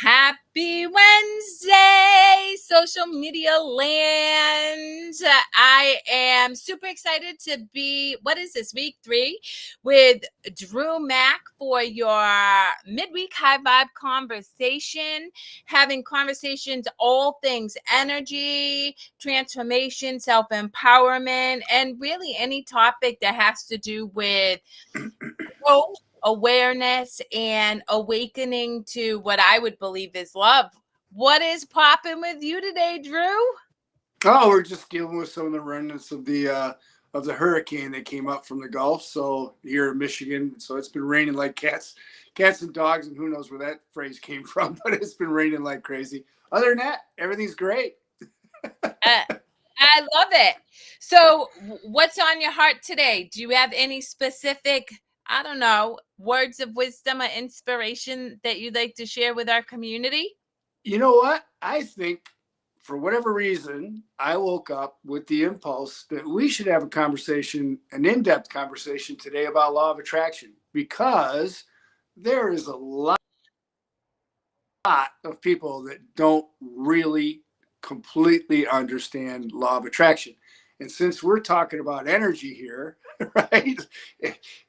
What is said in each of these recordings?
Happy Wednesday, social media land. I am super excited to be, what is this, week 3 with Drew Mack for your midweek high vibe conversation, having conversations, all things energy, transformation, self-empowerment, and really any topic that has to do with growth, awareness, and awakening to what I would believe is love. What is popping with you today, Drew? Oh, we're just dealing with some of the remnants of the hurricane that came up from the Gulf. So here in Michigan, so it's been raining like cats and dogs, and who knows where that phrase came from, but it's been raining like crazy. Other than that, everything's great. I love it. So, what's on your heart today? Do you have any specific, I don't know, words of wisdom or inspiration that you'd like to share with our community? You know what? I think for whatever reason, I woke up with the impulse that we should have a conversation, an in-depth conversation today about law of attraction, because there is a lot of people that don't really completely understand law of attraction. And since we're talking about energy here, right,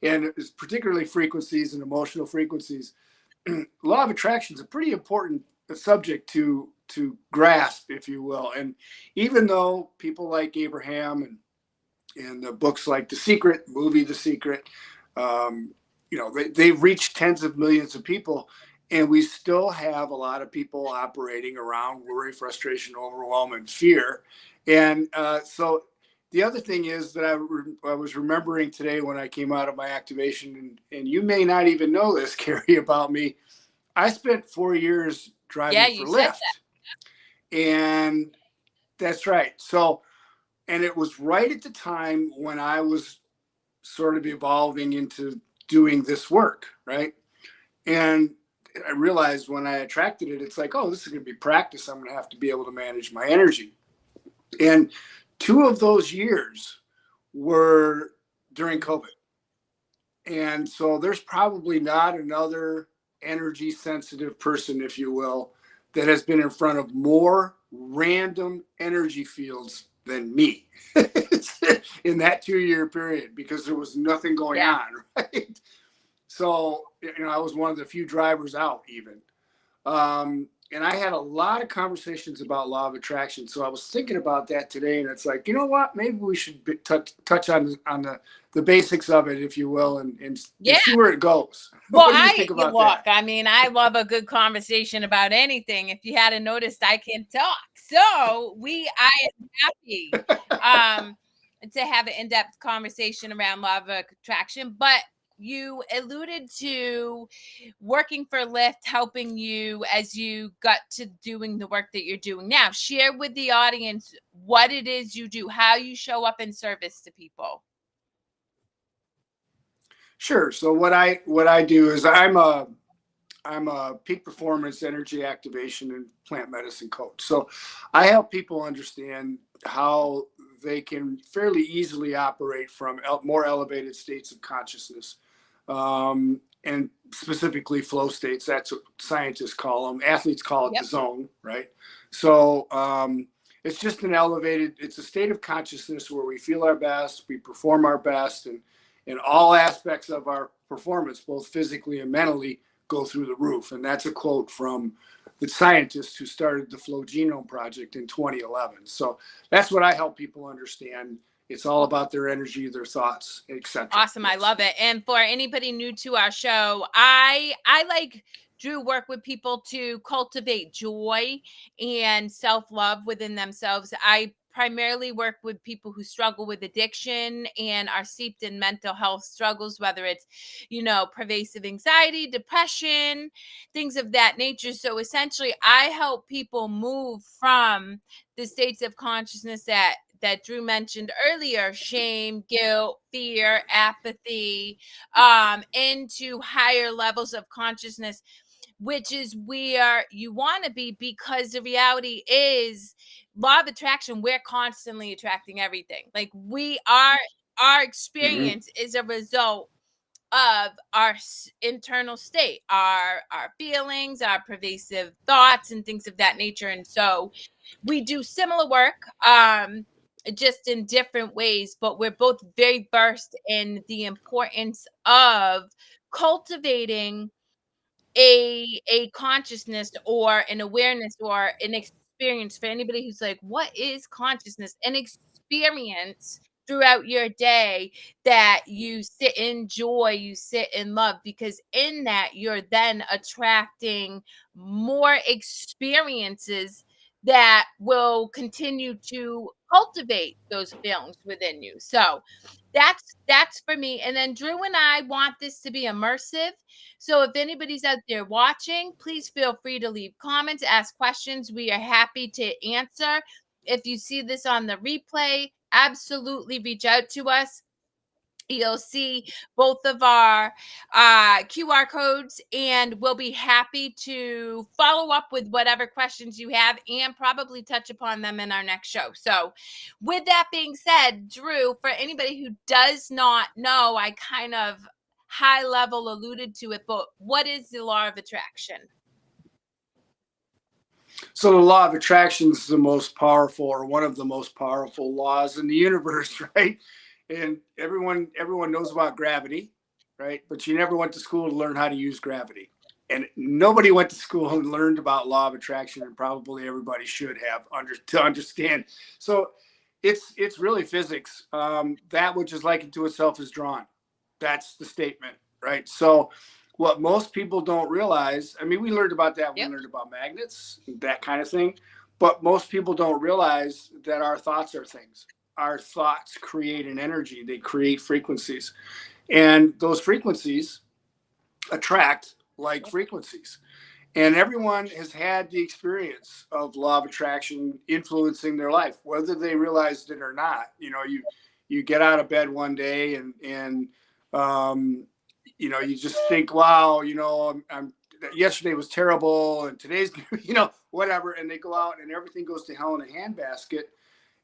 and it's particularly frequencies and emotional frequencies, law of attraction is a pretty important subject to grasp, if you will. And even though people like Abraham and the books like The Secret, movie The Secret, they've reached tens of millions of people, and we still have a lot of people operating around worry, frustration, overwhelm, and fear. And so the other thing is that I was remembering today when I came out of my activation, and you may not even know this, Kerri, about me. I spent 4 years Yeah, driving for you said Lyft, and that's right. So, and it was right at the time when I was sort of evolving into doing this work, right? And I realized when I attracted it, it's like, oh, this is going to be practice. I'm going to have to be able to manage my energy. And 2 of those years were during COVID. And so there's probably not another energy sensitive person, if you will, that has been in front of more random energy fields than me in that 2 year period, because there was nothing going yeah. on, right? So, I was one of the few drivers out even. And I had a lot of conversations about law of attraction. So I was thinking about that today, and it's like, you know what? Maybe we should touch on the basics of it, if you will, and Yeah. see where it goes. Well, What do you think about that? I mean, I love a good conversation about anything. If you hadn't noticed, I can talk. So I am happy to have an in-depth conversation around law of attraction. But you alluded to working for Lyft helping you as you got to doing the work that you're doing now. Share with the audience what it is you do, how you show up in service to people. Sure. So what I do is I'm a peak performance energy activation and plant medicine coach. So I help people understand how they can fairly easily operate from more elevated states of consciousness, and specifically flow states. That's what scientists call them. Athletes call it the zone, right? So it's just it's a state of consciousness where we feel our best, we perform our best, and in all aspects of our performance, both physically and mentally, go through the roof. And that's a quote from the scientist who started the Flow Genome Project in 2011. So that's what I help people understand. It's all about their energy, their thoughts, etc. Awesome. Yes. I love it. And for anybody new to our show, I like Drew work with people to cultivate joy and self-love within themselves. I primarily work with people who struggle with addiction and are steeped in mental health struggles, whether it's, pervasive anxiety, depression, things of that nature. So essentially, I help people move from the states of consciousness that Drew mentioned earlier, shame, guilt, fear, apathy, into higher levels of consciousness, which is where you want to be, because the reality is law of attraction, we're constantly attracting everything. Like our Mm-hmm. experience is a result of our internal state, our feelings, our pervasive thoughts, and things of that nature. And so we do similar work, just in different ways, but we're both very versed in the importance of cultivating a consciousness or an awareness or an experience. For anybody who's like, what is consciousness? An experience throughout your day that you sit in joy, you sit in love, because in that you're then attracting more experiences that will continue to cultivate those feelings within you. So that's for me. And then Drew and I want this to be immersive. So if anybody's out there watching, please feel free to leave comments, ask questions. We are happy to answer. If you see this on the replay, absolutely reach out to us. You'll see both of our QR codes, and we'll be happy to follow up with whatever questions you have and probably touch upon them in our next show. So, with that being said, Drew, for anybody who does not know, I kind of high level alluded to it, but what is the law of attraction? So the law of attraction is the most powerful, or one of the most powerful laws in the universe, right? And everyone knows about gravity, right? But you never went to school to learn how to use gravity. And nobody went to school and learned about law of attraction, and probably everybody should have to understand. So it's really physics. That which is likened to itself is drawn. That's the statement, right? So what most people don't realize, I mean, we learned about that. Yep. We learned about magnets, that kind of thing. But most people don't realize that our thoughts are things. Our thoughts create an energy, they create frequencies. And those frequencies attract like frequencies. And everyone has had the experience of law of attraction influencing their life, whether they realized it or not. You get out of bed one day and you just think, wow, I'm yesterday was terrible and today's whatever, and they go out and everything goes to hell in a handbasket,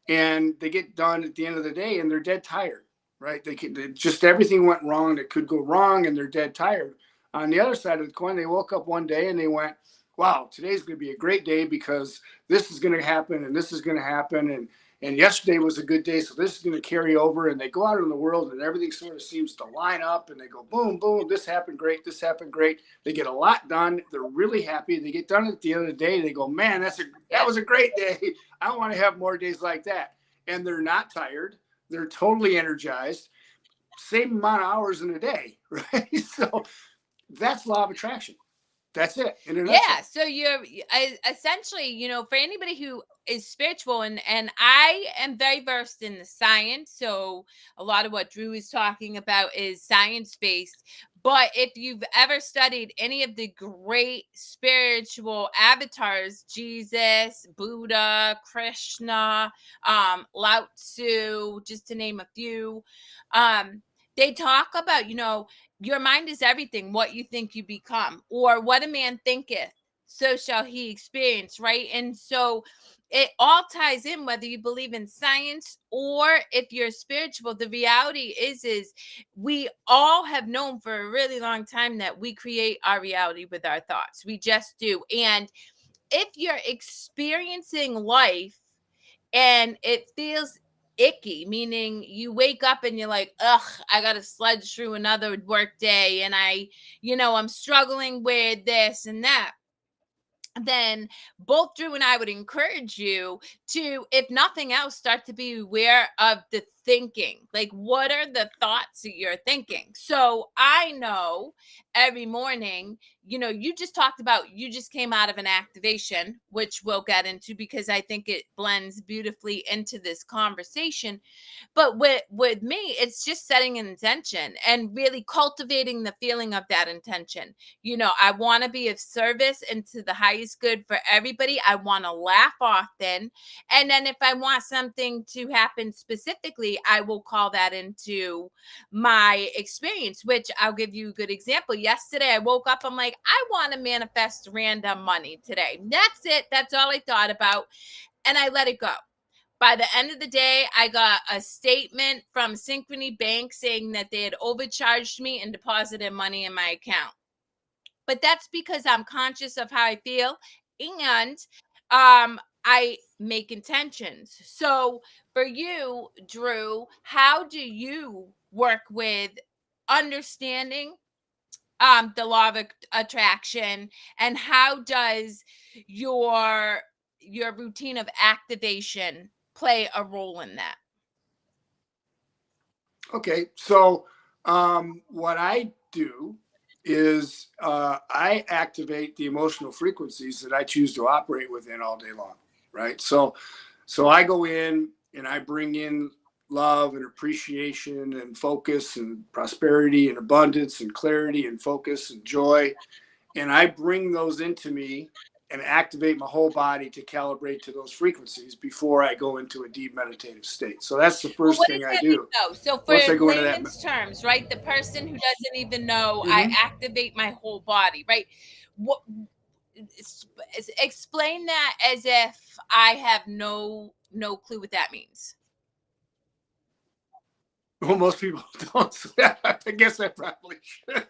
and they get done at the end of the day and they're dead tired, right? Just everything went wrong that could go wrong, and they're dead tired. On the other side of the coin, they woke up one day and they went, wow, today's going to be a great day because this is going to happen and this is going to happen. And yesterday was a good day, so this is going to carry over. And they go out in the world and everything sort of seems to line up, and they go, boom, boom, this happened great, this happened great. They get a lot done. They're really happy. They get done at the end of the day. They go, man, that was a great day. I want to have more days like that. And they're not tired. They're totally energized. Same amount of hours in a day, right? So that's law of attraction. That's it. Yeah. So you're essentially, for anybody who is spiritual, and I am very versed in the science. So a lot of what Drew is talking about is science based. But if you've ever studied any of the great spiritual avatars, Jesus, Buddha, Krishna, Lao Tzu, just to name a few, they talk about, your mind is everything. What you think you become, or what a man thinketh, so shall he experience, right? And so it all ties in, whether you believe in science or if you're spiritual. The reality is we all have known for a really long time that we create our reality with our thoughts. We just do. And if you're experiencing life and it feels icky, meaning you wake up and you're like, ugh, I gotta sludge through another work day, and I'm struggling with this and that, then both Drew and I would encourage you to, if nothing else, start to be aware of the thinking. Like, what are the thoughts that you're thinking? So I know every morning, you just talked about, you just came out of an activation, which we'll get into because I think it blends beautifully into this conversation. But with me, it's just setting an intention and really cultivating the feeling of that intention. I want to be of service and to the highest good for everybody. I want to laugh often. And then if I want something to happen specifically, I will call that into my experience, which I'll give you a good example. Yesterday, I woke up, I'm like, I want to manifest random money today. That's it. That's all I thought about. And I let it go. By the end of the day, I got a statement from Synchrony Bank saying that they had overcharged me and deposited money in my account. But that's because I'm conscious of how I feel, and I make intentions. So for you, Drew, how do you work with understanding the law of attraction, and how does your your routine of activation play a role in that? Okay, so what I do is I activate the emotional frequencies that I choose to operate within all day long, right? So I go in and I bring in love and appreciation and focus and prosperity and abundance and clarity and focus and joy, and I bring those into me and activate my whole body to calibrate to those frequencies before I go into a deep meditative state. So that's the Well, first what does thing I that mean do. though? So for Once I go into that, layman's terms, right? The person who doesn't even know I mm-hmm. activate my whole body, right? What explain that as if I have no clue what that means. Well, most people don't. So I guess I probably should,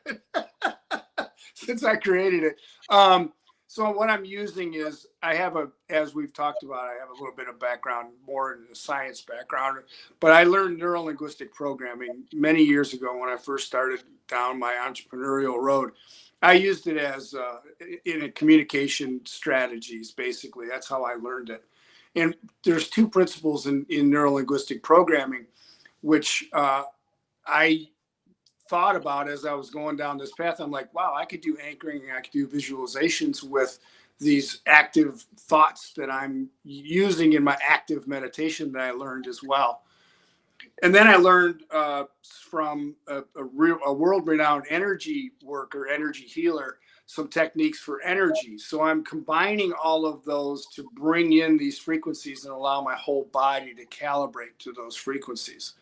since I created it. So what I'm using is I have as we've talked about, I have a little bit of background, more in the science background, but I learned neuro linguistic programming many years ago when I first started down my entrepreneurial road. I used it as in a communication strategies. Basically, that's how I learned it. And there's two principles in neuro linguistic programming, which I thought about as I was going down this path. I'm like, wow, I could do anchoring, I could do visualizations with these active thoughts that I'm using in my active meditation that I learned as well. And then I learned from a world-renowned energy worker, energy healer, some techniques for energy. So I'm combining all of those to bring in these frequencies and allow my whole body to calibrate to those frequencies.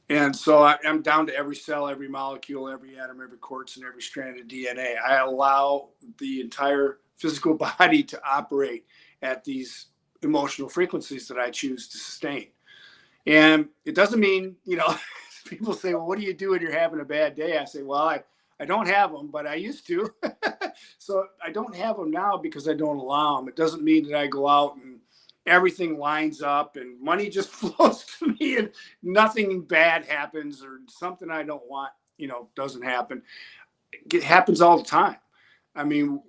And so I'm down to every cell, every molecule, every atom, every quartz, and every strand of DNA. I allow the entire physical body to operate at these emotional frequencies that I choose to sustain. And it doesn't mean, people say, well, what do you do when you're having a bad day? I say, well, I don't have them, but I used to. So I don't have them now because I don't allow them. It doesn't mean that I go out and everything lines up and money just flows to me and nothing bad happens or something I don't want, doesn't happen. It happens all the time. I mean,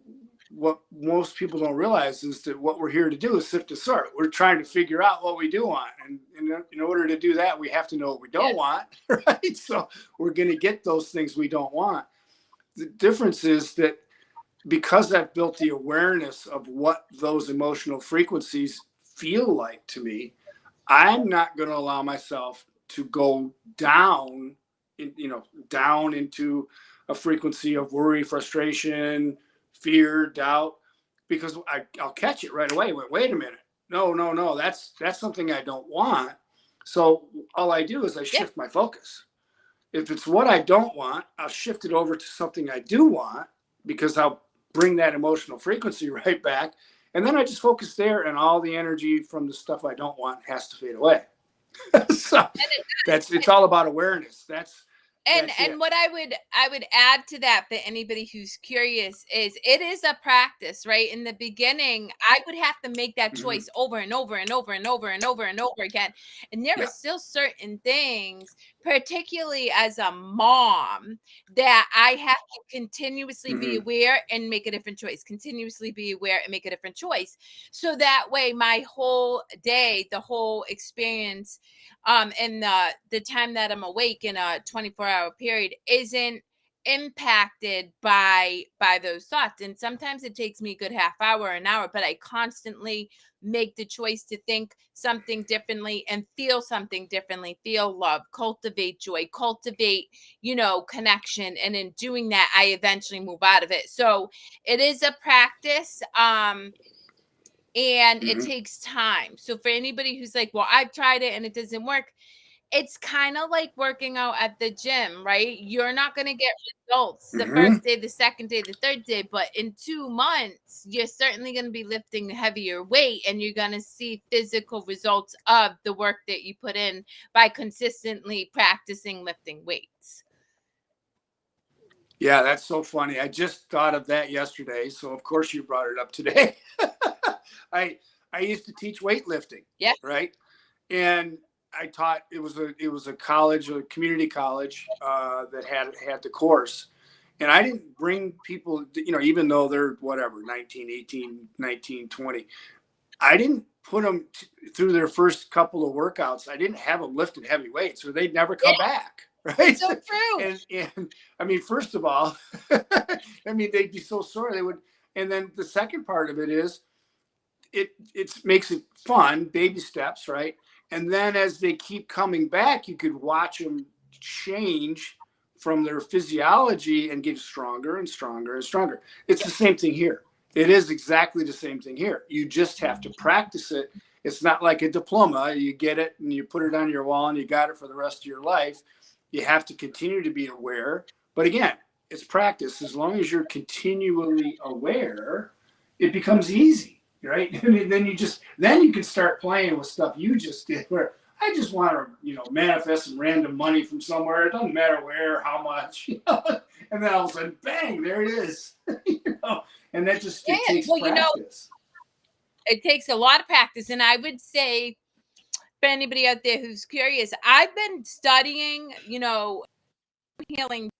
what most people don't realize is that what we're here to do is sift the sort. We're trying to figure out what we do want. And in order to do that, we have to know what we don't want, right? So we're going to get those things we don't want. The difference is that because I've built the awareness of what those emotional frequencies feel like to me, I'm not going to allow myself to go down, down into a frequency of worry, frustration, fear, doubt, because I'll catch it right away. Wait a minute. No. That's something I don't want. So all I do is I shift my focus. If it's what I don't want, I'll shift it over to something I do want, because I'll bring that emotional frequency right back. And then I just focus there, and all the energy from the stuff I don't want has to fade away. So it's all about awareness. That's And what I would add to that for anybody who's curious is it is a practice, right? In the beginning, I would have to make that choice over and over and over and over and over and over again. And there are still certain things, particularly as a mom, that I have to continuously be aware and make a different choice, continuously be aware and make a different choice. So that way my whole day, the whole experience, and the time that I'm awake in a 24-hour period isn't impacted by those thoughts. And sometimes it takes me a good half hour, an hour, but I constantly make the choice to think something differently and feel something differently, feel love, cultivate joy, cultivate, connection. And in doing that, I eventually move out of it. So it is a practice. And it takes time. So for anybody who's like, well, I've tried it and it doesn't work, It's kind of like working out at the gym, right? You're not going to get results the Mm-hmm. first day, the second day, the third day, but in 2 months, you're certainly going to be lifting heavier weight and you're going to see physical results of the work that you put in by consistently practicing lifting weights. Yeah, that's so funny. I just thought of that yesterday, so of course you brought it up today. I I used to teach weightlifting, Yeah. right? And I taught it was a college, a community college that had the course, and I didn't bring people, even though they're whatever 19, 18, 19, 20. I didn't put them through their first couple of workouts. I didn't have them lifting heavy weights, or they'd never come Yeah. back. Right. So true. And I mean, first of all, I mean, they'd be so sore they would. And then the second part of it is it makes it fun, baby steps, right? And then as they keep coming back, you could watch them change from their physiology and get stronger and stronger and stronger. It's the same thing here. It is exactly the same thing here. You just have to practice it. It's not like a diploma. You get it and you put it on your wall and you got it for the rest of your life. You have to continue to be aware. But again, it's practice. As long as you're continually aware, it becomes easy, right? And then you can start playing with stuff you just did where I just want to, manifest some random money from somewhere. It doesn't matter where, how much, and then all of a sudden, bang, there it is. And that just, it Yeah. takes Well, practice. it takes a lot of practice. And I would say, for anybody out there who's curious, I've been studying, healing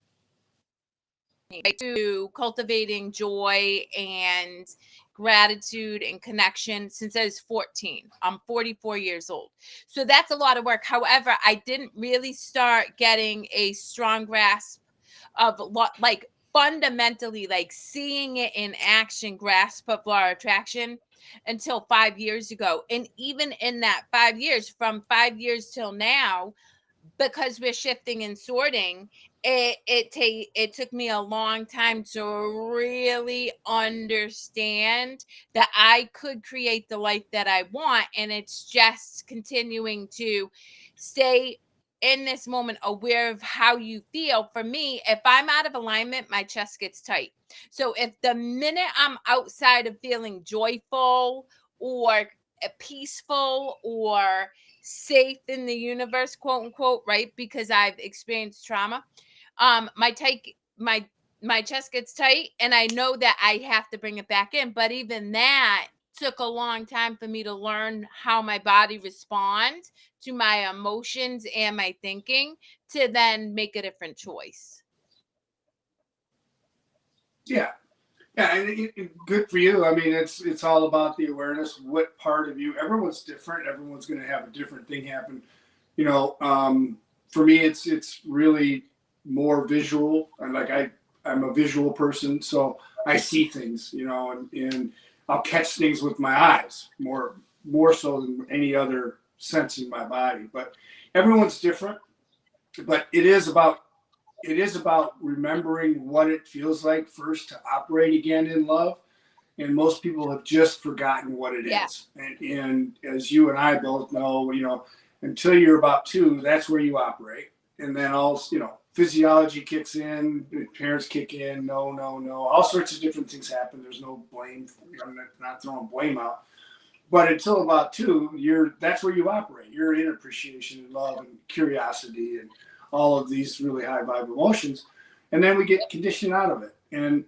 to cultivating joy and gratitude and connection since I was 14. I'm 44 years old. So that's a lot of work. However, I didn't really start getting a strong grasp of like fundamentally like seeing it in action, grasp of law of attraction until 5 years ago. And even in that 5 years, from 5 years till now, because we're shifting and sorting, it took me a long time to really understand that I could create the life that I want, and it's just continuing to stay in this moment aware of how you feel. For me, if I'm out of alignment, my chest gets tight. So if the minute I'm outside of feeling joyful or peaceful or safe in the universe, quote unquote, right? Because I've experienced trauma. My tight my chest gets tight and I know that I have to bring it back in. But even that took a long time for me to learn how my body responds to my emotions and my thinking to then make a different choice. Yeah. Yeah, and good for you. I mean, it's all about the awareness. What part of you? Everyone's different. Everyone's going to have a different thing happen. You know, for me, it's really more visual. And like I'm a visual person, so I see things. And I'll catch things with my eyes more so than any other sense in my body. But everyone's different. But it is about remembering what it feels like first to operate again in love. And most people have just forgotten what it Yeah. is. And as you and I both know, until you're about 2, that's where you operate. And then physiology kicks in, parents kick in, no, no, no. All sorts of different things happen. There's no blame. I'm not throwing blame out. But until about 2, that's where you operate. You're in appreciation and love and curiosity and all of these really high vibe emotions. And then we get conditioned out of it. And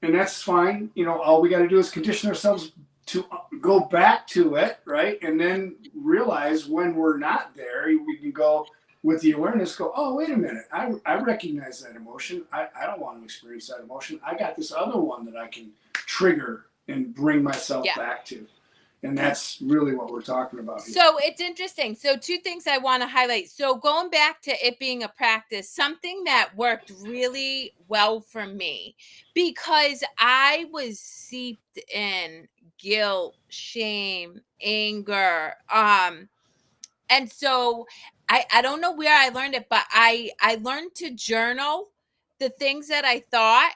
that's fine. All we got to do is condition ourselves to go back to it, right? And then realize when we're not there, we can go with the awareness, go, oh, wait a minute. I recognize that emotion. I don't want to experience that emotion. I got this other one that I can trigger and bring myself back to. And that's really what we're talking about here. So it's interesting. So 2 things I want to highlight. So going back to it being a practice, something that worked really well for me because I was seeped in guilt, shame, anger. And so I don't know where I learned it, but I learned to journal the things that I thought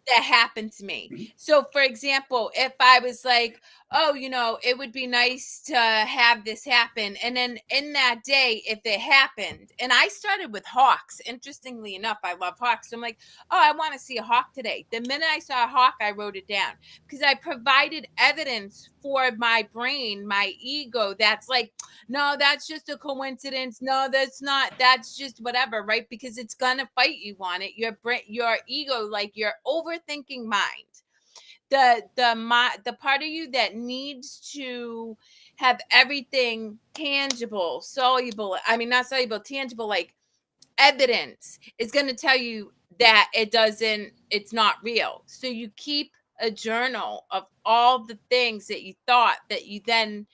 that happened to me. Mhm. So, for example, if I was like, oh, it would be nice to have this happen. And then in that day, if it happened, and I started with hawks, interestingly enough, I love hawks. So I'm like, oh, I want to see a hawk today. The minute I saw a hawk, I wrote it down because I provided evidence for my brain, my ego, that's like, no, that's just a coincidence. No, that's not. That's just whatever, right? Because it's gonna fight you on it. Your brain, your ego, like your overthinking mind, the part of you that needs to have everything tangible, soluble. I mean, not soluble, tangible, like evidence is going to tell you that it's not real. So you keep a journal of all the things that you thought that you then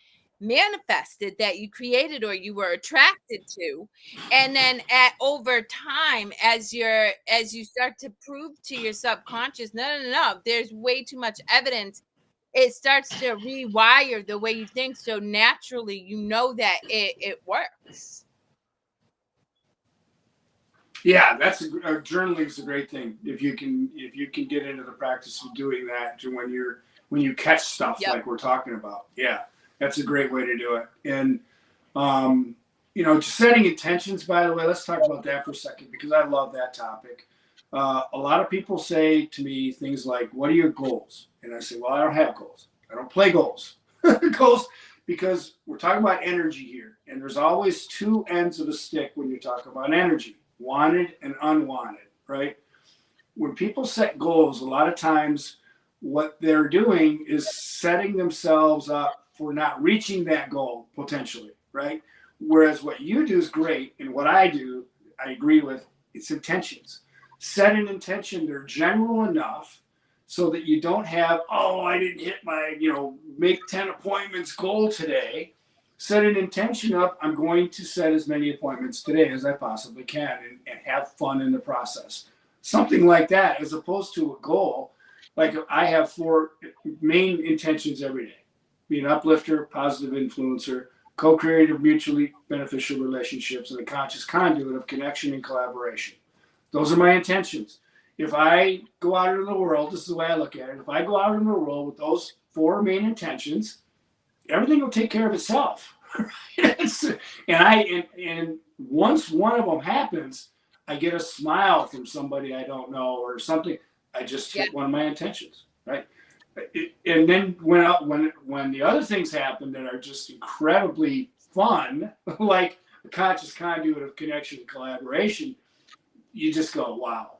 manifested, that you created or you were attracted to. And then at over time, as you start to prove to your subconscious, no, there's way too much evidence, it starts to rewire the way you think. So naturally, that it works. Yeah, journaling is a great thing if you can get into the practice of doing that to when you catch stuff Yep. like we're talking about. Yeah, that's a great way to do it. And just setting intentions. By the way, let's talk about that for a second because I love that topic. A lot of people say to me things like, "What are your goals?" And I say, "Well, I don't have goals. I don't play goals. Goals." Because we're talking about energy here, and there's always two ends of a stick when you're talking about energy, wanted and unwanted, right? When people set goals, a lot of times what they're doing is setting themselves up for not reaching that goal potentially, right? Whereas what you do is great, and what I do, I agree with, it's intentions. Set an intention, they're general enough so that you don't have, oh, I didn't hit my, make 10 appointments goal today. Set an intention up, I'm going to set as many appointments today as I possibly can and have fun in the process. Something like that, as opposed to a goal. Like I have 4 main intentions every day: be an uplifter, positive influencer, co-creative, mutually beneficial relationships, and a conscious conduit of connection and collaboration. Those are my intentions. If I go out into the world, this is the way I look at it. If I go out into the world with those 4 main intentions, everything will take care of itself. And once one of them happens, I get a smile from somebody I don't know or something. I just Yeah. hit one of my intentions, right? And then when the other things happen that are just incredibly fun, like the conscious conduit of connection and collaboration, you just go, wow,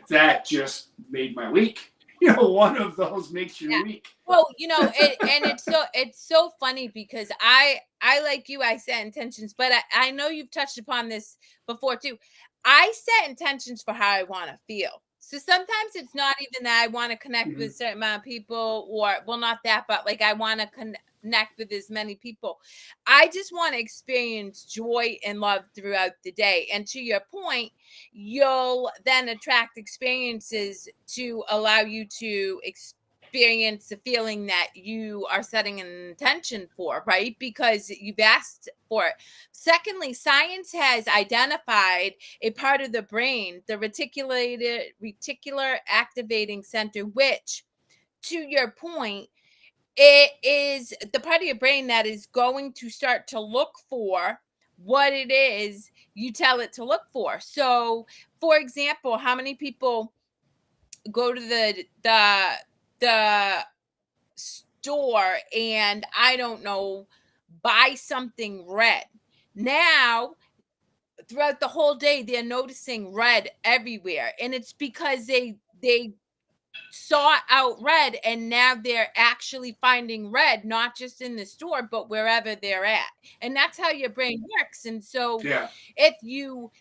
that just made my week. One of those makes your Yeah. week. Well, and it's so funny because I like you, I set intentions, but I know you've touched upon this before too. I set intentions for how I want to feel. So sometimes it's not even that I want to connect with Mhm. a certain amount of people, or well, not that, but like I want to connect with as many people. I just want to experience joy and love throughout the day. And to your point, you'll then attract experiences to allow you to experience the feeling that you are setting an intention for, right? Because you've asked for it. Secondly, science has identified a part of the brain, the reticular activating center, which, to your point, it is the part of your brain that is going to start to look for what it is you tell it to look for. So, for example, how many people go to the store and I don't know, buy something red? Now, throughout the whole day, they're noticing red everywhere, and it's because they sought out red, and now they're actually finding red not just in the store but wherever they're at. And that's how your brain works. And so Yeah. if you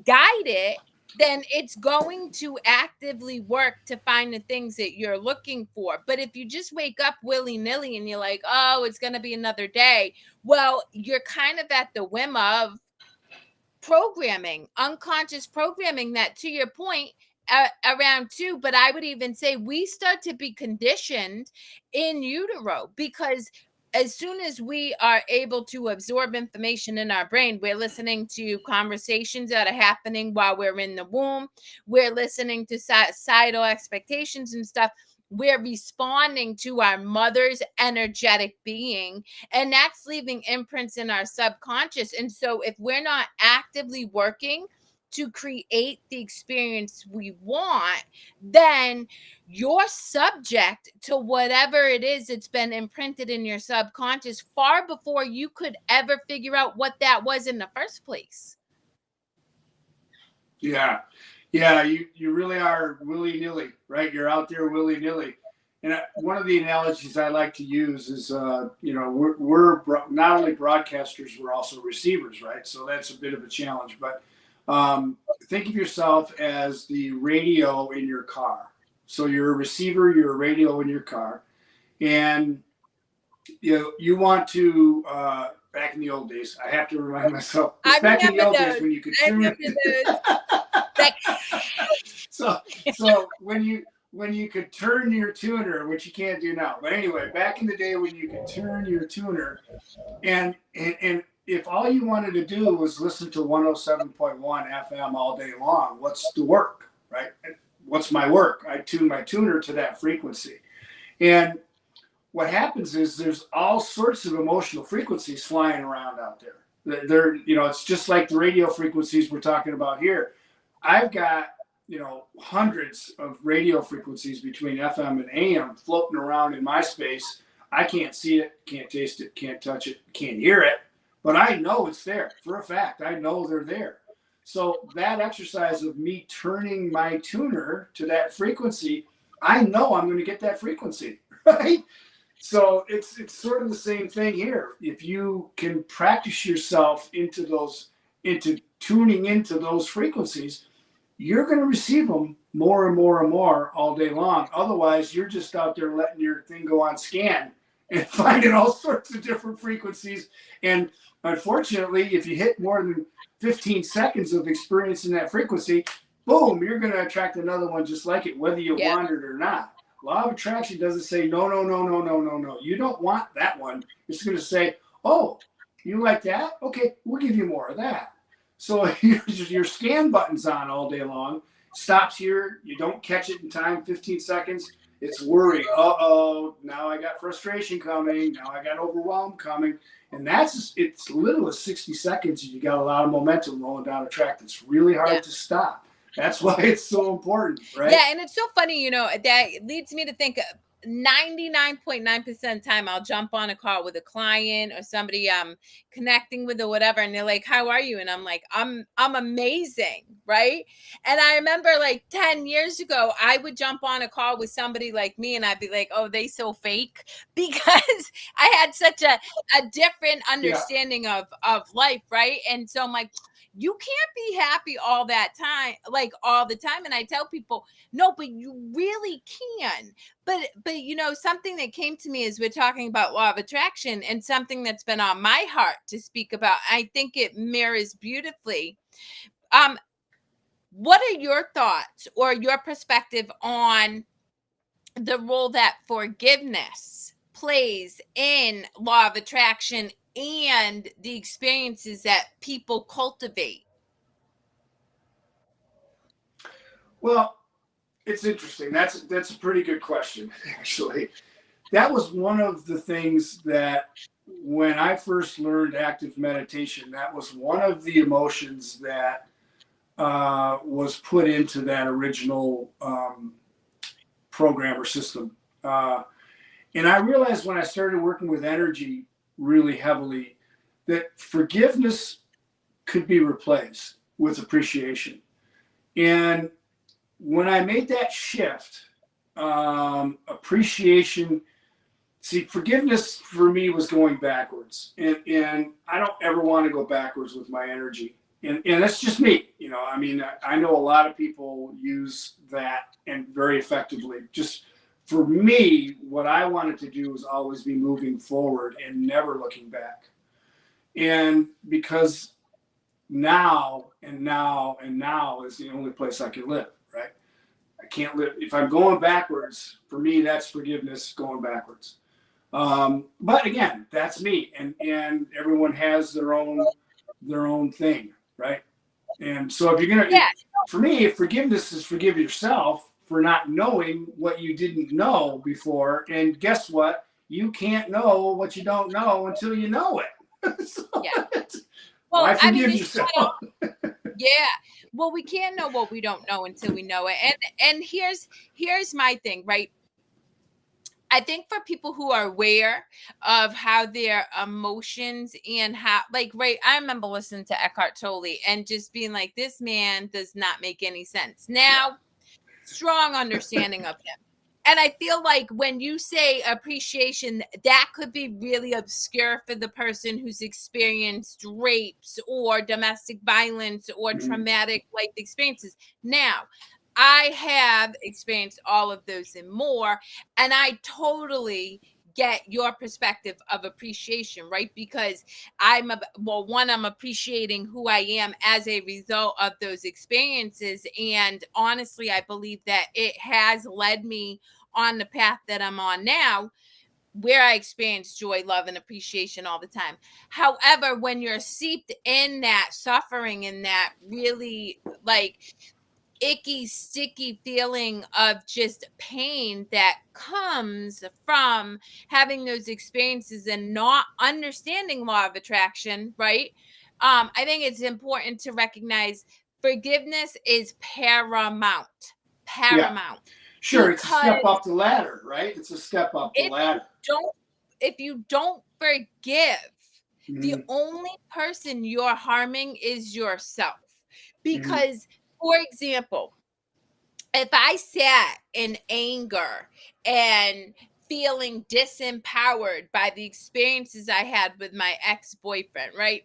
guide it, then it's going to actively work to find the things that you're looking for. But if you just wake up willy-nilly and you're like, oh, it's going to be another day, well, you're kind of at the whim of programming, unconscious programming, that, to your point, around two, but I would even say we start to be conditioned in utero, because as soon as we are able to absorb information in our brain, we're listening to conversations that are happening while we're in the womb. We're listening to societal expectations and stuff. We're responding to our mother's energetic being, and that's leaving imprints in our subconscious. And so, if we're not actively working to create the experience we want, then you're subject to whatever it is that's been imprinted in your subconscious far before you could ever figure out what that was in the first place. Yeah. Yeah. You really are willy nilly, right? You're out there willy nilly. And one of the analogies I like to use is, we're not only broadcasters, we're also receivers, right? So that's a bit of a challenge. But think of yourself as the radio in your car. So you're a receiver, you're a radio in your car, and you want to. Back in the old days, I have to remind myself. I Back in the old those. days when you could I tune. remember those. Like, so when you could turn your tuner, which you can't do now. But anyway, back in the day when you could turn your tuner, and if all you wanted to do was listen to 107.1 FM all day long, what's the work, right? What's my work? I tune my tuner to that frequency. And what happens is there's all sorts of emotional frequencies flying around out there. It's just like the radio frequencies we're talking about here. I've got, hundreds of radio frequencies between FM and AM floating around in my space. I can't see it, can't taste it, can't touch it, can't hear it, but I know it's there for a fact. I know they're there. So that exercise of me turning my tuner to that frequency, I know I'm going to get that frequency, right? So it's sort of the same thing here. If you can practice yourself into tuning into those frequencies, you're going to receive them more and more and more all day long. Otherwise, you're just out there letting your thing go on scan and finding all sorts of different frequencies. And unfortunately, if you hit more than 15 seconds of experiencing that frequency, boom, you're going to attract another one just like it, whether you want it or not. Law of attraction doesn't say, no. You don't want that one. It's going to say, oh, you like that? Okay, we'll give you more of that. So your scan button's on all day long, stops here, you don't catch it in time, 15 seconds, it's worry. Uh-oh, now I got frustration coming, now I got overwhelm coming. And it's little as 60 seconds, and you got a lot of momentum rolling down a track that's really hard to stop. That's why it's so important, right? Yeah, and it's so funny, that leads me to think 99.9% of the time I'll jump on a call with a client or somebody I'm connecting with or whatever, and they're like, how are you? And I'm like, I'm amazing, right? And I remember like 10 years ago, I would jump on a call with somebody like me and I'd be like, oh, they so fake, because I had such a different understanding of life, right? And so I'm like, you can't be happy all that time, like all the time. And I tell people, no, but you really can. But something that came to me as we're talking about law of attraction, and something that's been on my heart to speak about, I think it mirrors beautifully. What are your thoughts or your perspective on the role that forgiveness plays in law of attraction and the experiences that people cultivate? Well, it's interesting. That's a pretty good question, actually. That was one of the things that when I first learned active meditation, that was one of the emotions that was put into that original program or system. And I realized when I started working with energy really heavily that forgiveness could be replaced with appreciation. And when I made that shift, appreciation, forgiveness for me was going backwards. And I don't ever want to go backwards with my energy. And that's just me. I know a lot of people use that and very effectively. Just for me, what I wanted to do is always be moving forward and never looking back. And because now is the only place I can live, right? I can't live. If I'm going backwards, for me, that's forgiveness going backwards. But again, that's me, and everyone has their own thing, right? And so if you're gonna, Yeah. for me, forgiveness is forgive yourself for not knowing what you didn't know before. And guess what? You can't know what you don't know until you know it. So Yeah. Well, why I mean, forgive it's yourself? yeah. Well, we can't know what we don't know until we know it. And here's my thing, right? I think for people who are aware of how their emotions and how, like, right, I remember listening to Eckhart Tolle and just being like, this man does not make any sense. Yeah, Now, strong understanding of him. And I feel like when you say appreciation, that could be really obscure for the person who's experienced rapes or domestic violence or mm-hmm. traumatic life experiences. Now, I have experienced all of those and more, and I totally get your perspective of appreciation, right? Because I'm appreciating who I am as a result of those experiences. And honestly, I believe that it has led me on the path that I'm on now, where I experience joy, love, and appreciation all the time. However, when you're seeped in that suffering and that really like icky, sticky feeling of just pain that comes from having those experiences and not understanding law of attraction, right? I think it's important to recognize forgiveness is paramount. Yeah, Paramount. sure. It's a Because step up the ladder, right? It's a step up the if you ladder. don't if you don't forgive, the Mm-hmm. only person you're harming is yourself. Mm-hmm. Because, for example, if I sat in anger and feeling disempowered by the experiences I had with my ex-boyfriend, right?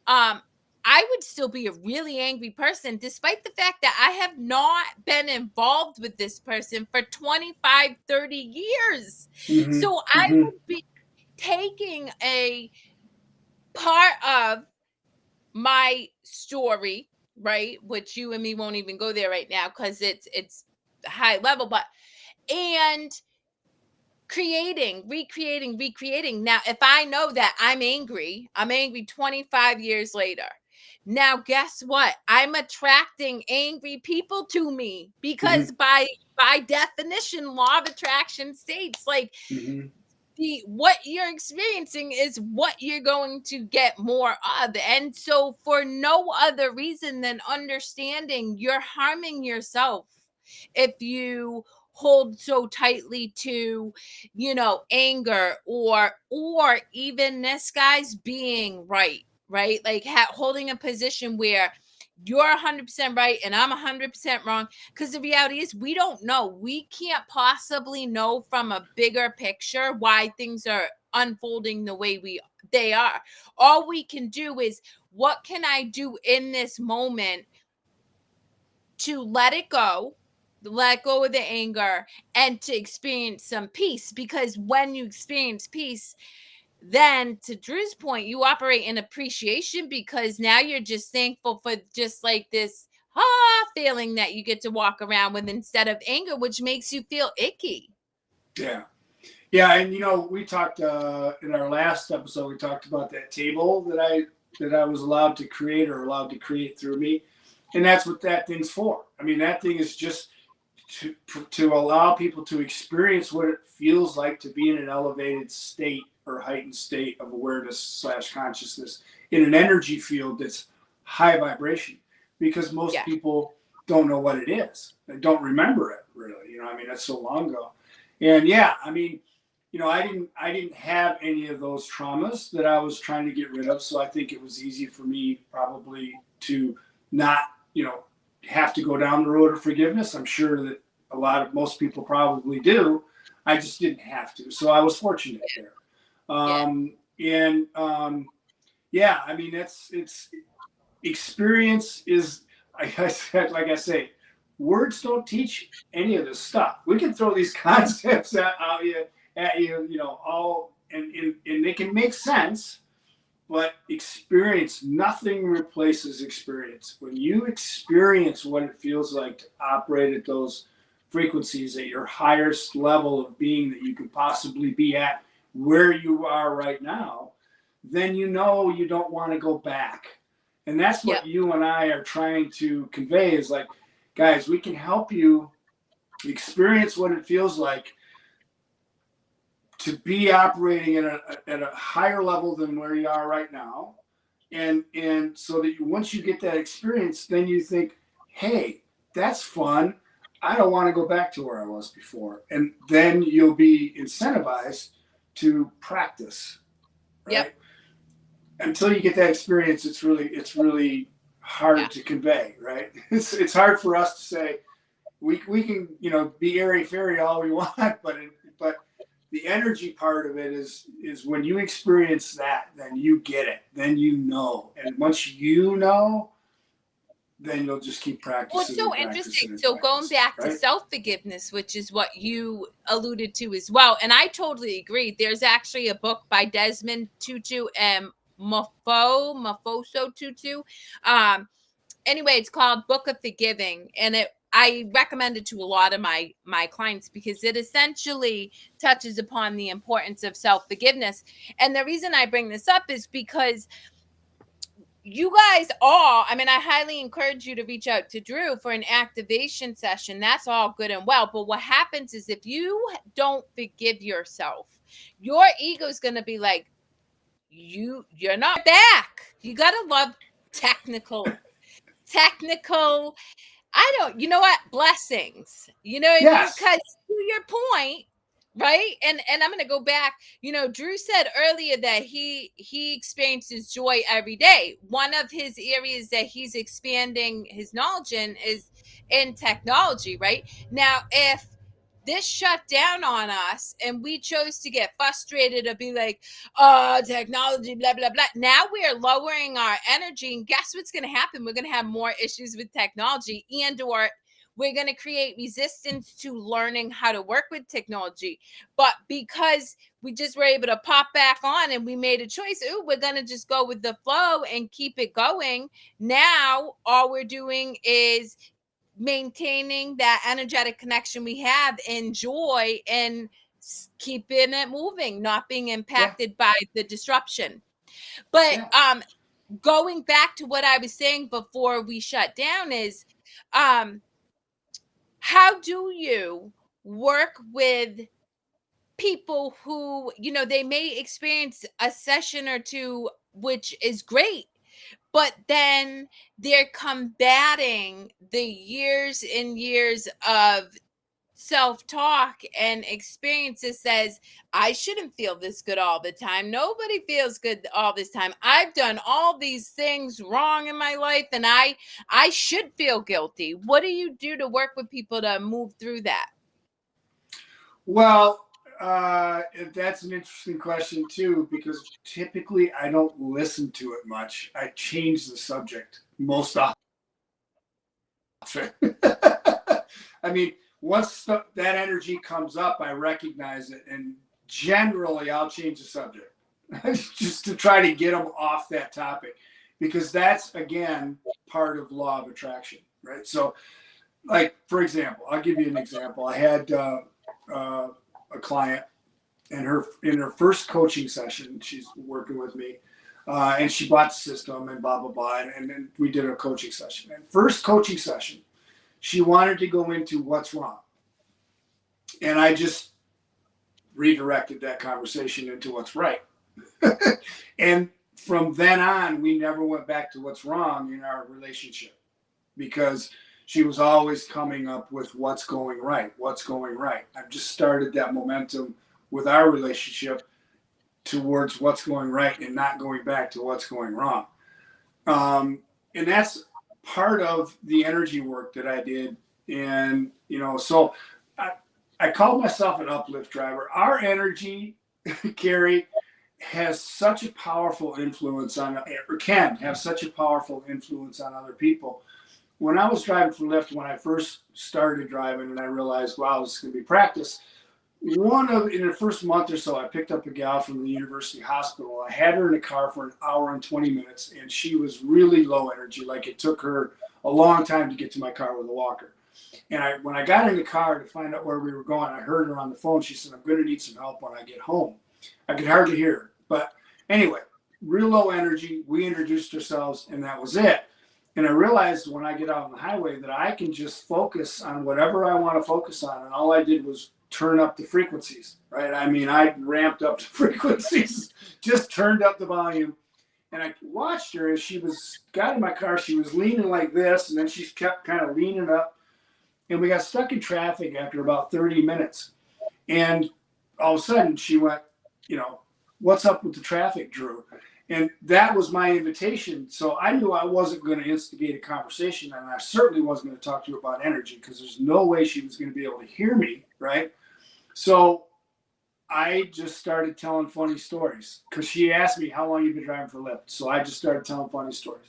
Um, I would still be a really angry person, despite the fact that I have not been involved with this person for 25, 30 years. So Mm-hmm. I Mm-hmm. would be taking a part of my story, right? Which you and me won't even go there right now because it's high level, but and recreating. Now, if I know that I'm angry 25 years later. Now, guess what? I'm attracting angry people to me Mm-hmm. because by definition, law of attraction states like Mm-hmm. the what you're experiencing is what you're going to get more of. And so for no other reason than understanding you're harming yourself if you hold so tightly to anger or even this guy's being right, like holding a position where you're 100% right and I'm 100% wrong, because the reality is we don't know. We can't possibly know from a bigger picture why things are unfolding the way they are. All we can do is, what can I do in this moment to let go of the anger and to experience some peace? Because when you experience peace, then to Drew's point, you operate in appreciation because now you're just thankful for just like this feeling that you get to walk around with instead of anger, which makes you feel icky. Yeah. Yeah, and we talked in our last episode. We talked about that table that I was allowed to create or allowed to create through me, and that's what that thing's for. I mean, that thing is just to allow people to experience what it feels like to be in an elevated state or heightened state of awareness slash consciousness in an energy field that's high vibration. Because most Yeah. people don't know what it is and don't remember it really. I mean, that's so long ago. And yeah, I mean, I didn't have any of those traumas that I was trying to get rid of. So I think it was easy for me probably to not, have to go down the road of forgiveness. I'm sure that most people probably do. I just didn't have to. So I was fortunate there. Yeah. And yeah, I mean, it's experience is, like I say, words don't teach any of this stuff. We can throw these concepts at you, all, and they can make sense, but experience, nothing replaces experience. When you experience what it feels like to operate at those frequencies at your highest level of being that you could possibly be at where you are right now, then you know you don't want to go back. And that's Yep. what you and I are trying to convey is like, guys, we can help you experience what it feels like to be operating at a higher level than where you are right now. And so that once you get that experience, then you think, hey, that's fun. I don't want to go back to where I was before. And then you'll be incentivized to practice, Yep. right? Until you get that experience, it's really hard Yeah. to convey, right? It's hard for us to say we can be airy fairy all we want, but the energy part of it is when you experience that, then you get it, then you know, and once you know, then you'll just keep Well, it's practicing so and interesting. practicing and So going practicing, back to right? self-forgiveness, which is what you alluded to as well, and I totally agree. There's actually a book by Desmond Tutu and Mafoso Tutu. Anyway, it's called Book of Forgiving, and I recommend it to a lot of my clients because it essentially touches upon the importance of self-forgiveness. And the reason I bring this up is because you guys all, I mean, I highly encourage you to reach out to Drew for an activation session. That's all good and well. But what happens is if you don't forgive yourself, your ego is going to be like, you're not back. You got to love technical I don't, you know what? Blessings. You know what I mean? Yes. Because to your point, right? And I'm gonna go back. Drew said earlier that he experiences joy every day. One of his areas that he's expanding his knowledge in is in technology, right? Now, if this shut down on us and we chose to get frustrated or be like, oh, technology, blah, blah, blah. Now we are lowering our energy. And guess what's going to happen? We're going to have more issues with technology or we're going to create resistance to learning how to work with technology. But because we just were able to pop back on and we made a choice, we're going to just go with the flow and keep it going. Now, all we're doing is maintaining that energetic connection we have and joy and keeping it moving, not being Yeah. impacted by the disruption. But Yeah. going back to what I was saying before we shut down is um how do you work with people who, they may experience a session or two, which is great, but then they're combating the years and years of self-talk and experiences says I shouldn't feel this good all the time. Nobody feels good all this time. I've done all these things wrong in my life and I should feel guilty. What do you do to work with people to move through that? Well, that's an interesting question too, because typically I don't listen to it much. I change the subject most often. I mean, once that energy comes up, I recognize it, and generally I'll change the subject just to try to get them off that topic, because that's again part of law of attraction, right? So, like for example, I'll give you an example. I had a client, and in her first coaching session, she's working with me. And she bought the system and blah blah blah, and then we did a coaching session. And first coaching session, she wanted to go into what's wrong, and I just redirected that conversation into what's right. And from then on, we never went back to what's wrong in our relationship, because she was always coming up with what's going right, what's going right. I've just started that momentum with our relationship towards what's going right and not going back to what's going wrong. And that's part of the energy work that I did. And, so I called myself an uplift driver. Our energy, Kerri, has such a powerful influence on, or can have such a powerful influence on other people. When I was driving for Lyft, when I first started driving and I realized, wow, this is going to be practice, in the first month or so, I picked up a gal from the university hospital. I had her in the car for an hour and 20 minutes, and she was really low energy. Like it took her a long time to get to my car with a walker. And when I got in the car to find out where we were going, I heard her on the phone. She said, I'm going to need some help when I get home. I could hardly hear her. But anyway, real low energy. We introduced ourselves, and that was it. And I realized when I get out on the highway that I can just focus on whatever I want to focus on. And all I did was turn up the frequencies, right? I mean, I ramped up the frequencies, just turned up the volume. And I watched her as she got in my car. She was leaning like this, and then she kept kind of leaning up. And we got stuck in traffic after about 30 minutes. And all of a sudden she went, what's up with the traffic, Drew? And that was my invitation. So I knew I wasn't going to instigate a conversation, and I certainly wasn't going to talk to her about energy because there's no way she was going to be able to hear me, right? So I just started telling funny stories because she asked me how long you've been driving for Lyft. So I just started telling funny stories.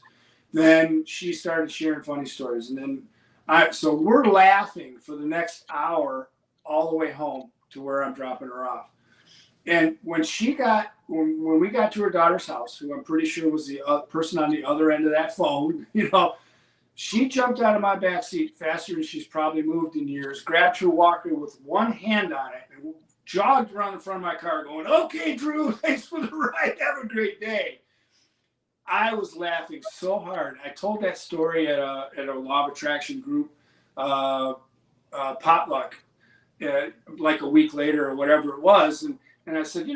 Then she started sharing funny stories, and then so we're laughing for the next hour all the way home to where I'm dropping her off. And when we got to her daughter's house, who I'm pretty sure was the person on the other end of that phone, she jumped out of my back seat faster than she's probably moved in years, grabbed her walker with one hand on it, and jogged around the front of my car going, "Okay, Drew, thanks for the ride. Have a great day." I was laughing so hard. I told that story at a law of attraction group potluck like a week later or whatever it was. And I said,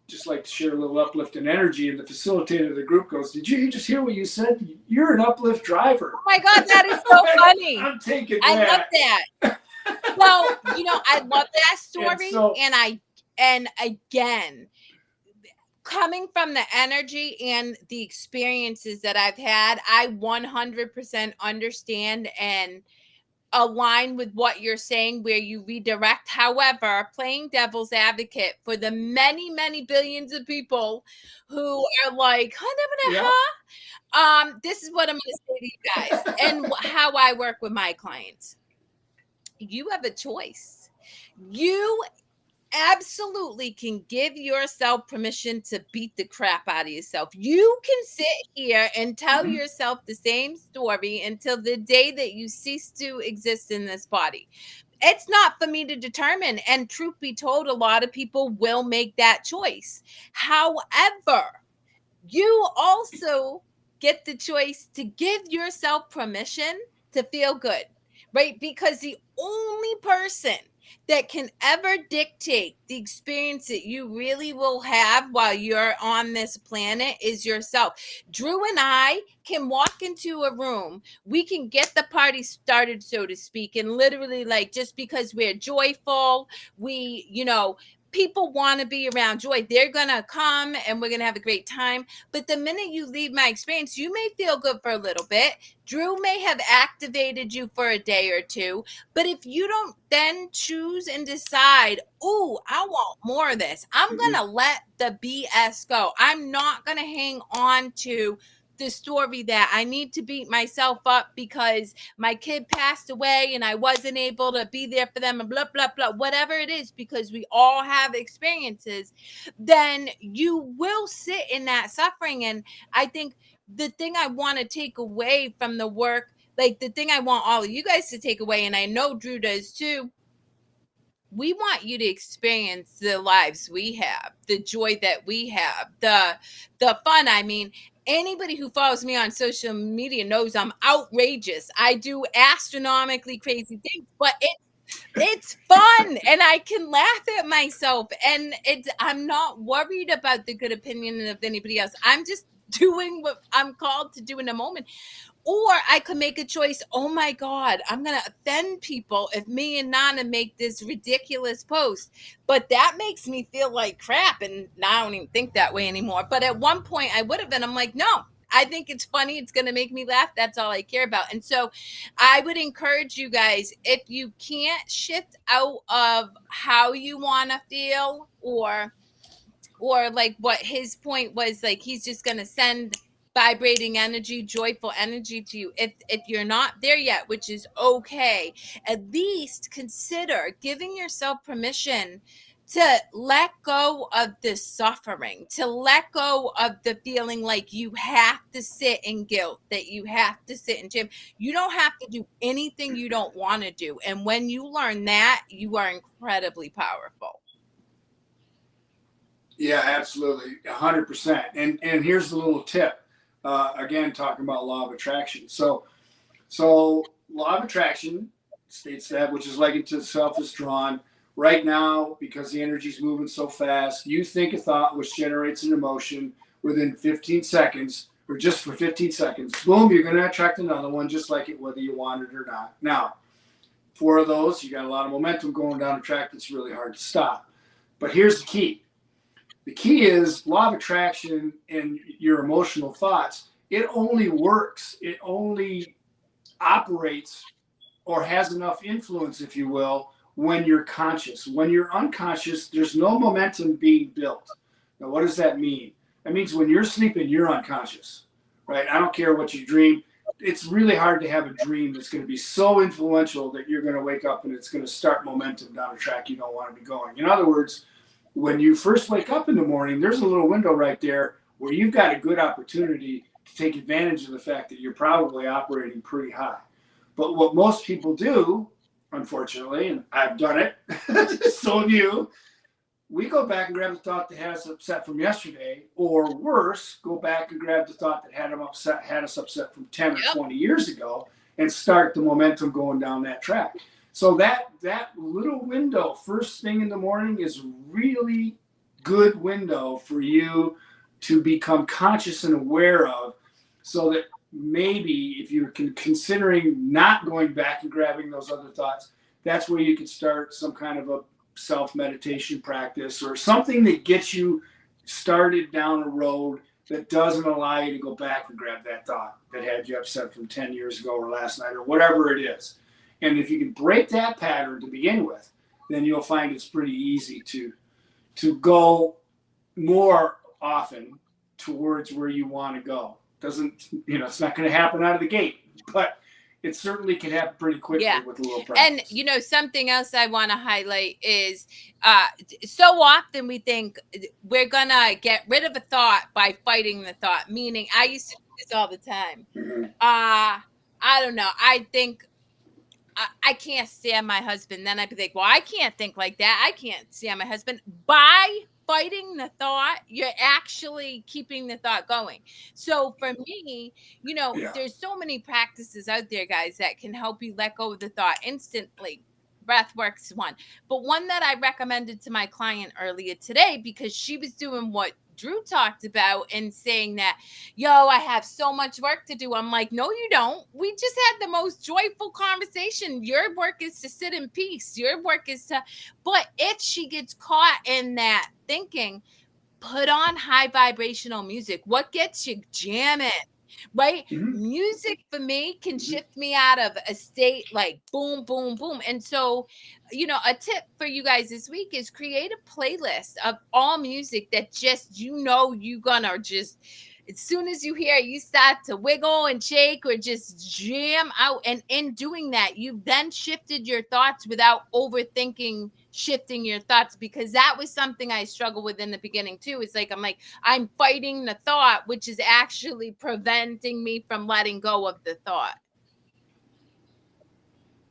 just like to share a little uplift in energy. And the facilitator of the group goes, "Did you just hear what you said? You're an uplift driver." Oh my God, that is so funny. I'm taking that. I love that. Well, I love that story. And again, coming from the energy and the experiences that I've had, I 100% understand and align with what you're saying, where you redirect. However, playing devil's advocate for the many, many billions of people who are like, this is what I'm going to say to you guys and how I work with my clients. You have a choice. You absolutely can give yourself permission to beat the crap out of yourself. You can sit here and tell yourself the same story until the day that you cease to exist in this body. It's not for me to determine. And truth be told, a lot of people will make that choice. However, you also get the choice to give yourself permission to feel good, right? Because the only person that can ever dictate the experience that you really will have while you're on this planet is yourself. Drew and I can walk into a room, we can get the party started, so to speak, and literally, like, just because we're joyful, people want to be around joy, they're gonna come and we're gonna have a great time. But the minute you leave my experience, you may feel good for a little bit. Drew may have activated you for a day or two, but if you don't then choose and decide, "Ooh, I want more of this," I'm gonna let the BS go. I'm not gonna hang on to the story that I need to beat myself up because my kid passed away and I wasn't able to be there for them and blah, blah, blah, whatever it is, because we all have experiences, then you will sit in that suffering. And I think the thing I want to take away from the work, like the thing I want all of you guys to take away, and I know Drew does too, we want you to experience the lives we have, the joy that we have, the fun. I mean, anybody who follows me on social media knows I'm outrageous. I do astronomically crazy things, but it's fun and I can laugh at myself, and I'm not worried about the good opinion of anybody else. I'm just doing what I'm called to do in a moment. Or I could make a choice. Oh my God, I'm going to offend people if me and Nana make this ridiculous post. But that makes me feel like crap. And now I don't even think that way anymore. But at one point I would have been. I'm like, no, I think it's funny. It's going to make me laugh. That's all I care about. And so I would encourage you guys, if you can't shift out of how you want to feel, or like what his point was, like he's just going to send vibrating energy, joyful energy to you. If you're not there yet, which is okay, at least consider giving yourself permission to let go of the suffering, to let go of the feeling like you have to sit in guilt, that you have to sit in shame. You don't have to do anything you don't want to do. And when you learn that, you are incredibly powerful. Yeah, absolutely, 100%. And here's the little tip. Again, talking about law of attraction. So law of attraction states that which is likened to self is drawn. Right now, because the energy is moving so fast, you think a thought which generates an emotion within 15 seconds, or just for 15 seconds. Boom, you're going to attract another one just like it, whether you want it or not. Now, for those, you got a lot of momentum going down the track that's really hard to stop. But here's the key. The key is law of attraction and your emotional thoughts. It only works. It only operates or has enough influence, if you will, when you're conscious. When you're unconscious, there's no momentum being built. Now, what does that mean? That means when you're sleeping, you're unconscious, right? I don't care what you dream. It's really hard to have a dream that's going to be so influential that you're going to wake up and it's going to start momentum down a track you don't want to be going. In other words, when you first wake up in the morning, there's a little window right there where you've got a good opportunity to take advantage of the fact that you're probably operating pretty high. But what most people do, unfortunately, and I've done it, so have you, we go back and grab the thought that had us upset from yesterday, or worse, go back and grab the thought that had us upset from 10 or 20 years ago, and start the momentum going down that track. So that little window, first thing in the morning, is a really good window for you to become conscious and aware of, so that maybe if you're considering not going back and grabbing those other thoughts, that's where you can start some kind of a self-meditation practice or something that gets you started down a road that doesn't allow you to go back and grab that thought that had you upset from 10 years ago or last night or whatever it is. And if you can break that pattern to begin with, then you'll find it's pretty easy to go more often towards where you want to go. Doesn't, it's not going to happen out of the gate, but it certainly can happen pretty quickly with a little practice. And something else I want to highlight is so often we think we're gonna get rid of a thought by fighting the thought. Meaning, I used to do this all the time. Mm-hmm. I don't know. I think I can't stand my husband. Then I'd be like, well, I can't think like that. I can't stand my husband. By fighting the thought, you're actually keeping the thought going. So for me, there's so many practices out there, guys, that can help you let go of the thought instantly. Breath works one. But one that I recommended to my client earlier today, because she was doing what Drew talked about and saying that, yo, I have so much work to do. I'm like, no, you don't. We just had the most joyful conversation. Your work is to sit in peace. Your work is to, but if she gets caught in that thinking, put on high vibrational music. What gets you jamming? Right? Mm-hmm. Music for me can shift me out of a state like boom, boom, boom. And so, a tip for you guys this week is create a playlist of all music that just, you gonna just, as soon as you hear it, you start to wiggle and shake or just jam out. And in doing that, you've then shifted your thoughts without overthinking shifting your thoughts, because that was something I struggled with in the beginning too. It's like, I'm fighting the thought, which is actually preventing me from letting go of the thought.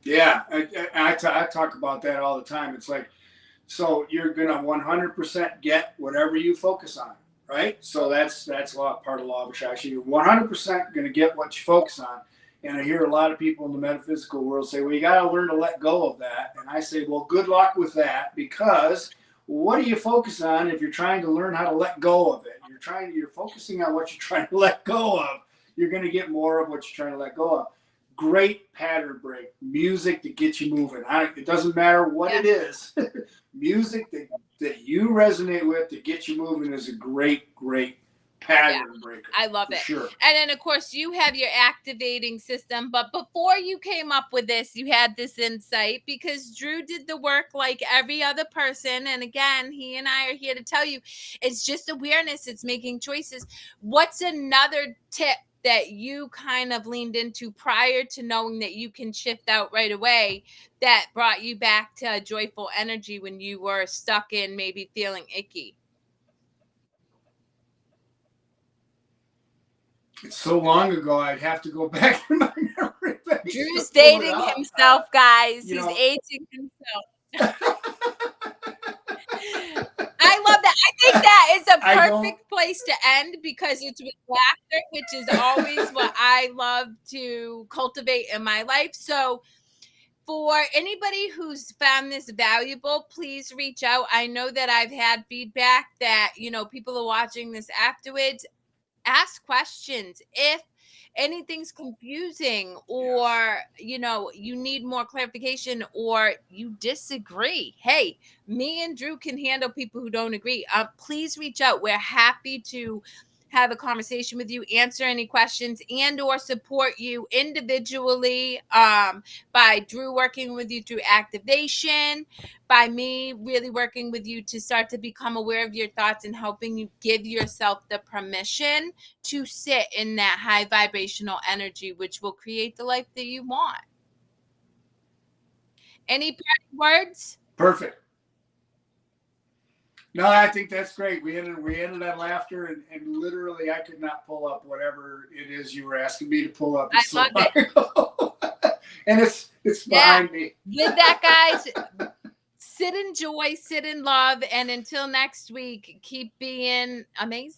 Yeah, I talk about that all the time. It's like, so you're going to 100% get whatever you focus on, right? So that's part of law of attraction. You're 100% going to get what you focus on. And I hear a lot of people in the metaphysical world say, well, you got to learn to let go of that. And I say, well, good luck with that, because what do you focus on if you're trying to learn how to let go of it? You're focusing on what you're trying to let go of. You're going to get more of what you're trying to let go of. Great pattern break, music that gets you moving. It doesn't matter what it is. Music that you resonate with that gets you moving is a great pattern breaker. I love it. Sure. And then, of course, you have your activating system. But before you came up with this, you had this insight, because Drew did the work like every other person. And again, he and I are here to tell you, it's just awareness. It's making choices. What's another tip that you kind of leaned into prior to knowing that you can shift out right away that brought you back to a joyful energy when you were stuck in maybe feeling icky? It's so long ago, I'd have to go back in my memory. Drew's dating himself, guys. He's aging himself. I love that. I think that is a I don't. perfect place to end because it's with laughter, which is always what I love to cultivate in my life. So, for anybody who's found this valuable, please reach out. I know that I've had feedback that, people are watching this afterwards. Ask questions. If anything's confusing or you need more clarification or you disagree, hey, me and Drew can handle people who don't agree. Please reach out. We're happy to have a conversation with you, answer any questions, and or support you individually, by Drew working with you through activation, by me really working with you to start to become aware of your thoughts and helping you give yourself the permission to sit in that high vibrational energy, which will create the life that you want. Any parting words? Perfect. No, I think that's great. We ended on laughter, and literally, I could not pull up whatever it is you were asking me to pull up. I It's so love it. and it's behind me. With that, guys, sit in joy, sit in love, and until next week, keep being amazing.